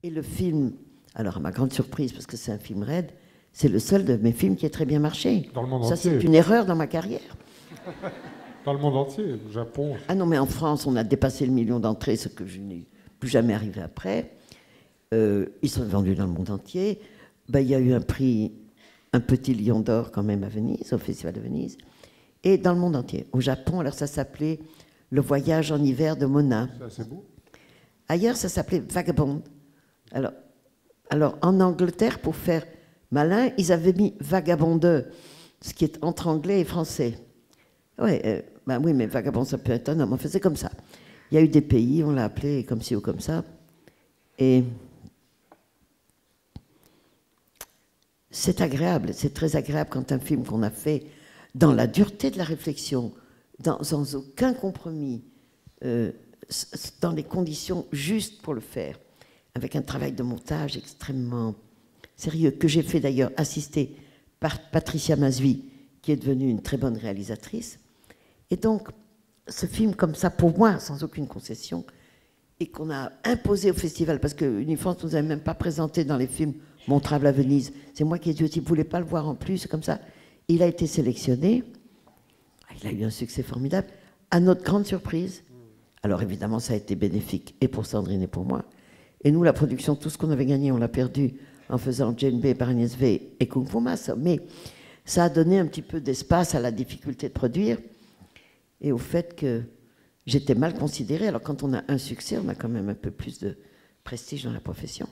Et le film, alors à ma grande surprise, parce que c'est un film raide, c'est le seul de mes films qui a très bien marché. Dans le monde Ça, entier. c'est une erreur dans ma carrière. Dans le monde entier, au Japon. Ah non, mais en France, on a dépassé le million d'entrées, ce que je n'ai plus jamais arrivé après. Ils sont vendus dans le monde entier. Ben, il y a eu un prix, un petit lion d'or quand même à Venise, au Festival de Venise. Et dans le monde entier. Au Japon, alors ça s'appelait Le voyage en hiver de Mona. C'est assez beau. Ailleurs, ça s'appelait Vagabond. Alors, en Angleterre, pour faire malin, ils avaient mis Vagabonde, ce qui est entre anglais et français. Ouais, ben oui, mais Vagabond, ça peut être un homme. Enfin, c'est comme ça. Il y a eu des pays, on l'a appelé comme ci ou comme ça. Et c'est agréable, c'est très agréable quand un film qu'on a fait dans la dureté de la réflexion, sans aucun compromis, dans les conditions justes pour le faire, avec un travail de montage extrêmement sérieux, que j'ai fait d'ailleurs assister par Patricia Mazui, qui est devenue une très bonne réalisatrice. Et donc, ce film comme ça, pour moi, sans aucune concession, et qu'on a imposé au festival, parce que Unifrance ne nous avait même pas présenté dans les films montrables à Venise. C'est moi qui ai dit aussi, vous ne voulez pas le voir en plus, comme ça. Il a été sélectionné, il a eu un succès formidable, à notre grande surprise. Alors évidemment, ça a été bénéfique, et pour Sandrine et pour moi. Et nous, la production, tout ce qu'on avait gagné, on l'a perdu en faisant Jane B, Agnès V et Kung Fu Master. Mais ça a donné un petit peu d'espace à la difficulté de produire, et au fait que j'étais mal considérée. Alors quand on a un succès, on a quand même un peu plus de prestige dans la profession.